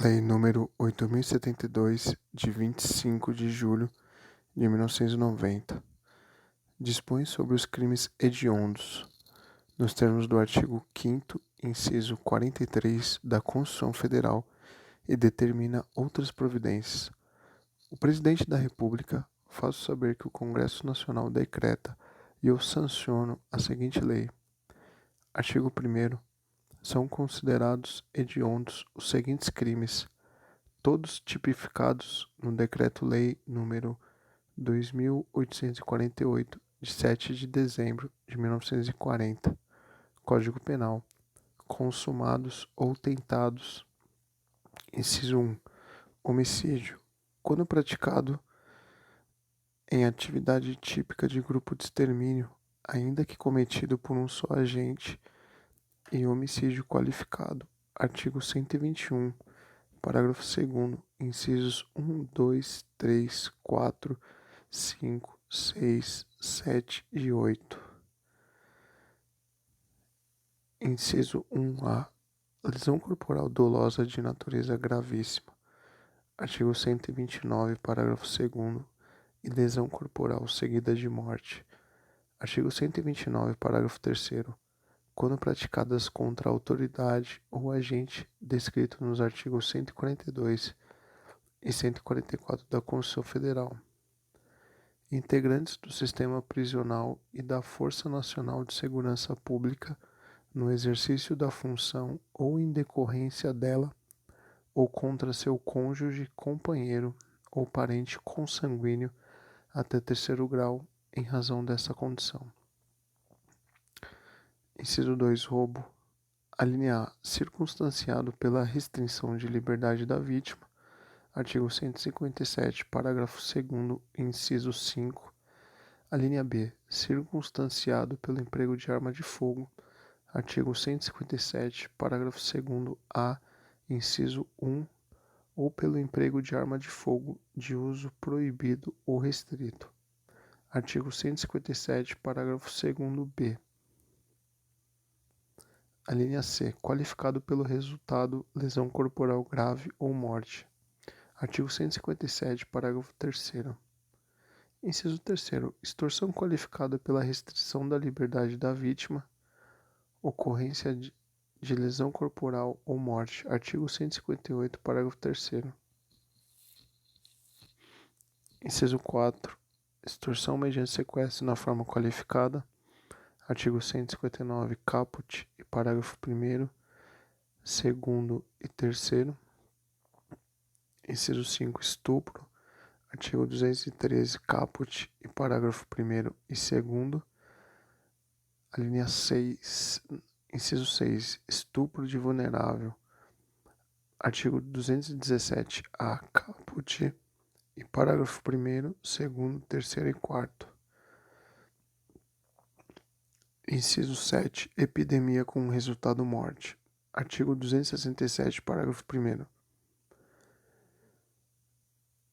Lei número 8.072, de 25 de julho de 1990, dispõe sobre os crimes hediondos, nos termos do artigo 5º, inciso 43 da Constituição Federal e determina outras providências. O Presidente da República faz saber que o Congresso Nacional decreta e eu sanciono a seguinte lei. Artigo 1º. São considerados hediondos os seguintes crimes, todos tipificados no Decreto-Lei nº 2.848, de 7 de dezembro de 1940, Código Penal, consumados ou tentados. Inciso 1. Homicídio, quando praticado em atividade típica de grupo de extermínio, ainda que cometido por um só agente, e homicídio qualificado. Artigo 121. Parágrafo 2º, incisos 1, 2, 3, 4, 5, 6, 7 e 8. Inciso 1A. Lesão corporal dolosa de natureza gravíssima. Artigo 129, parágrafo 2º. E lesão corporal seguida de morte. Artigo 129, parágrafo 3º. Quando praticadas contra a autoridade ou agente descrito nos artigos 142 e 144 da Constituição Federal. Integrantes do sistema prisional e da Força Nacional de Segurança Pública, no exercício da função ou em decorrência dela, ou contra seu cônjuge, companheiro ou parente consanguíneo até terceiro grau, em razão dessa condição. Inciso 2. Roubo. Alínea A. Circunstanciado pela restrição de liberdade da vítima. Artigo 157, parágrafo 2º, inciso 5. Alínea B. Circunstanciado pelo emprego de arma de fogo. Artigo 157, parágrafo 2º A, inciso 1, ou pelo emprego de arma de fogo de uso proibido ou restrito. Artigo 157, parágrafo 2º B. Alínea C. Qualificado pelo resultado lesão corporal grave ou morte. Artigo 157, parágrafo 3º. Inciso 3º. Extorsão qualificada pela restrição da liberdade da vítima, ocorrência de lesão corporal ou morte. Artigo 158, parágrafo 3º. Inciso 4. Extorsão mediante sequestro na forma qualificada. Artigo 159, caput e parágrafo 1º, 2º e 3º. Inciso 5. Estupro. Artigo 213, caput e parágrafo 1º e 2º. Alínea 6. Inciso 6. Estupro de vulnerável. Artigo 217-A, caput e parágrafo 1º, 2º, 3º e 4º. Inciso 7. Epidemia com resultado morte. Artigo 267, parágrafo 1º.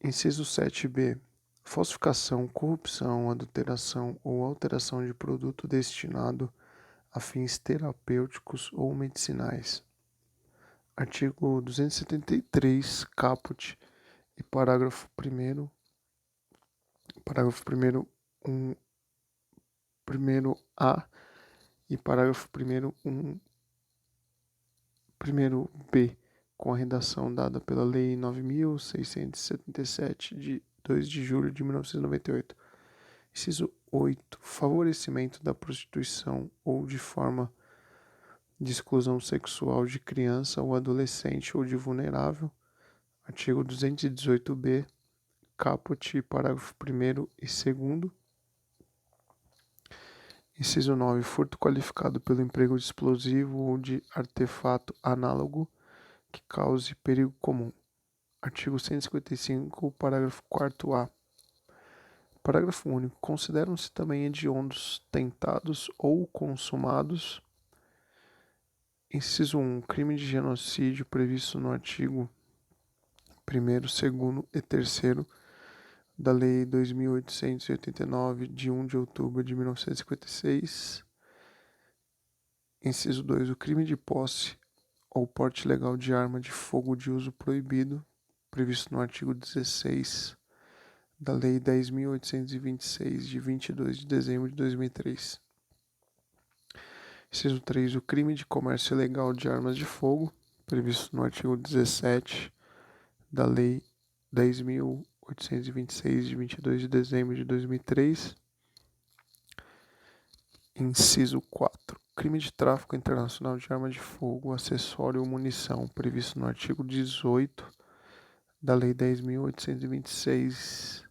Inciso 7b. Falsificação, corrupção, adulteração ou alteração de produto destinado a fins terapêuticos ou medicinais. Artigo 273, caput e parágrafo 1º, parágrafo 1º, 1º-A e parágrafo 1º, 1º-B, com a redação dada pela Lei 9.677, de 2 de julho de 1998. Inciso 8. Favorecimento da prostituição ou de forma de exclusão sexual de criança ou adolescente ou de vulnerável. Artigo 218-B, caput, parágrafo 1º e 2º. Inciso 9. Furto qualificado pelo emprego de explosivo ou de artefato análogo que cause perigo comum. Artigo 155, parágrafo 4º-A. Parágrafo único. Consideram-se também hediondos, tentados ou consumados. Inciso 1. Crime de genocídio previsto no artigo 1º, 2º e 3º da Lei 2.889, de 1 de outubro de 1956. Inciso 2. O crime de posse ou porte ilegal de arma de fogo de uso proibido, previsto no artigo 16 da Lei 10.826, de 22 de dezembro de 2003. Inciso 3. O crime de comércio ilegal de armas de fogo, previsto no artigo 17 da Lei 10.826, de 22 de dezembro de 2003. Inciso 4. Crime de tráfico internacional de arma de fogo, acessório ou munição, previsto no artigo 18 da Lei 10.826.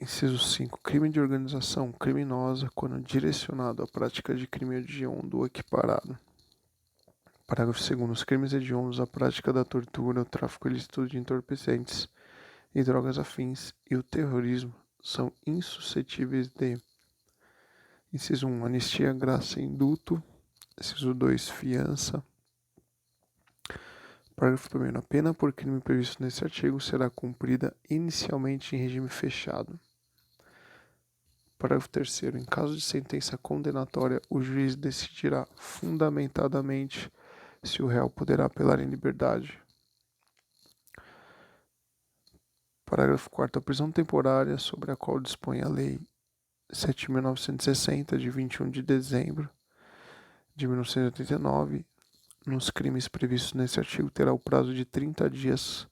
Inciso 5. Crime de organização criminosa quando direcionado à prática de crime hediondo ou equiparado. Parágrafo 2º. Os crimes hediondos à prática da tortura, o tráfico ilícito de entorpecentes e drogas afins e o terrorismo são insuscetíveis de: inciso 1. Anistia, graça e indulto. Inciso 2. Fiança. Parágrafo 1º. A pena por crime previsto neste artigo será cumprida inicialmente em regime fechado. Parágrafo 3º. Em caso de sentença condenatória, o juiz decidirá fundamentadamente se o réu poderá apelar em liberdade. Parágrafo 4º. A prisão temporária, sobre a qual dispõe a Lei 7.960, de 21 de dezembro de 1989, nos crimes previstos nesse artigo, terá o prazo de 30 dias,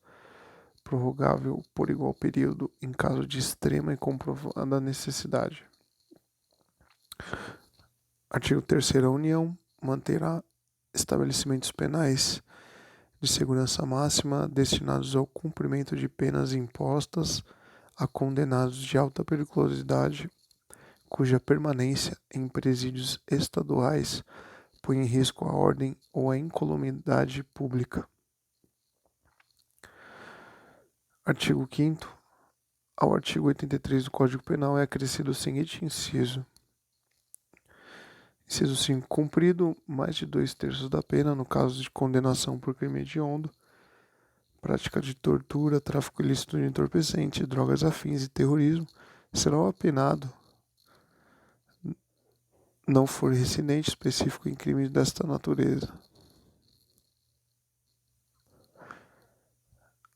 prorrogável por igual período, em caso de extrema e comprovada necessidade. Artigo 3º. A União manterá estabelecimentos penais de segurança máxima destinados ao cumprimento de penas impostas a condenados de alta periculosidade, cuja permanência em presídios estaduais põe em risco a ordem ou a incolumidade pública. Artigo 5º. Ao artigo 83 do Código Penal é acrescido o seguinte inciso. Inciso 5. Cumprido mais de 2/3 da pena no caso de condenação por crime hediondo, prática de tortura, tráfico ilícito de entorpecente, drogas afins e terrorismo, será o apenado não for reincidente específico em crimes desta natureza.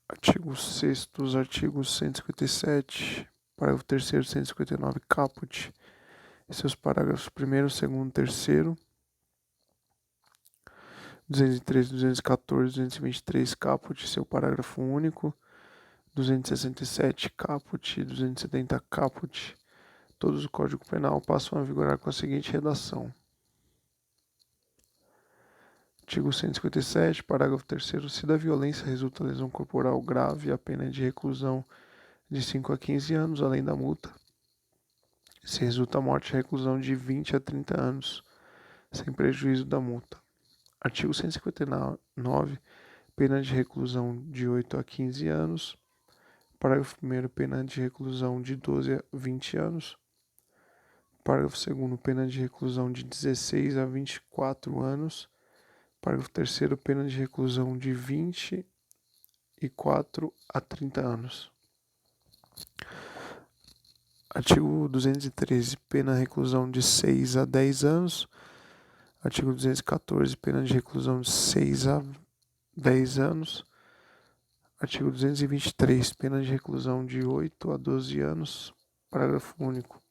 Artigo 6º. Os artigos 157, parágrafo 3º, 159, caput, e seus parágrafos 1º, 2º, 3º, 213, 214, 223, caput, seu parágrafo único, 267, caput, 270, caput, todos o Código Penal passam a vigorar com a seguinte redação. Artigo 157, parágrafo 3º. Se da violência resulta lesão corporal grave, a pena é de reclusão de 5 a 15 anos, além da multa. Se resulta a morte, reclusão de 20 a 30 anos, sem prejuízo da multa. Artigo 159, pena de reclusão de 8 a 15 anos. Parágrafo 1º, pena de reclusão de 12 a 20 anos. Parágrafo 2º, pena de reclusão de 16 a 24 anos. Parágrafo 3º, pena de reclusão de 24 a 30 anos. Artigo 213, pena de reclusão de 6 a 10 anos. Artigo 214, pena de reclusão de 6 a 10 anos. Artigo 223, pena de reclusão de 8 a 12 anos. Parágrafo único.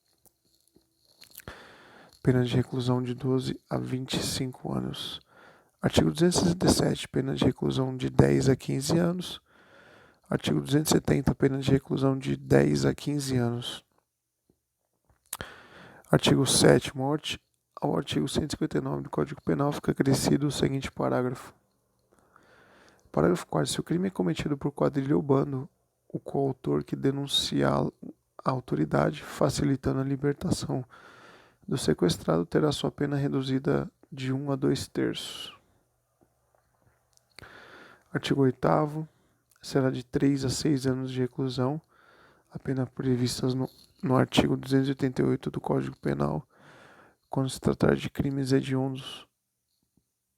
Pena de reclusão de 12 a 25 anos. Artigo 267, pena de reclusão de 10 a 15 anos. Artigo 270, pena de reclusão de 10 a 15 anos. Artigo 7º. Ao artigo 159 do Código Penal fica acrescido o seguinte parágrafo. Parágrafo 4º. Se o crime é cometido por quadrilha ou bando, o coautor que denuncia a autoridade, facilitando a libertação do sequestrado, terá sua pena reduzida de 1 a 2/3. Artigo 8º. Será de 3 a 6 anos de reclusão, a pena prevista no artigo 288 do Código Penal, quando se tratar de crimes hediondos,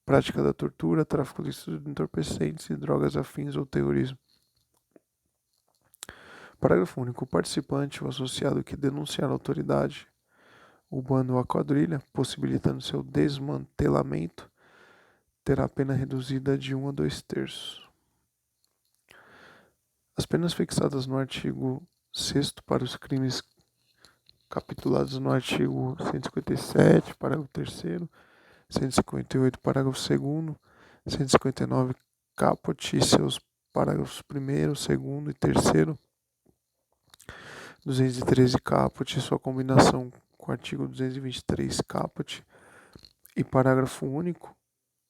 prática da tortura, tráfico ilícito de entorpecentes e drogas afins ou terrorismo. Parágrafo único. O participante ou associado que denunciar a autoridade, o bando ou a quadrilha, possibilitando seu desmantelamento, terá a pena reduzida de 1 a 2/3. As penas fixadas no artigo 6º para os crimes capitulados no artigo 157, parágrafo 3º, 158, parágrafo 2º, 159, caput e seus parágrafos 1º, 2º e 3º, 213 caput e sua combinação com o artigo 223 caput e parágrafo único,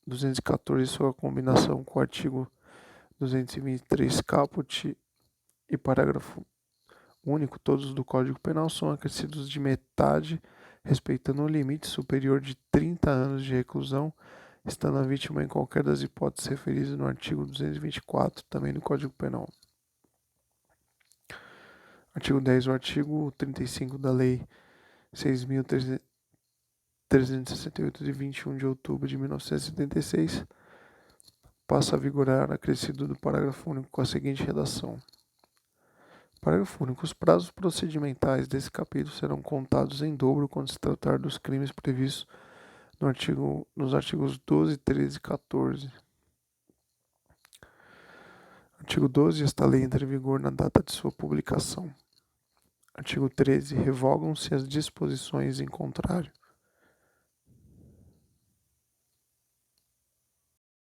214 e sua combinação com o artigo 223 caput e parágrafo único, todos do Código Penal são acrescidos de metade, respeitando o limite superior de 30 anos de reclusão, estando a vítima em qualquer das hipóteses referidas no artigo 224, também do Código Penal. Artigo 10. O artigo 35 da Lei 6.368, de 21 de outubro de 1976, passa a vigorar, acrescido do parágrafo único com a seguinte redação. Parágrafo único. Os prazos procedimentais desse capítulo serão contados em dobro quando se tratar dos crimes previstos nos artigos 12, 13 e 14. Artigo 12. Esta lei entra em vigor na data de sua publicação. Artigo 13. Revogam-se as disposições em contrário.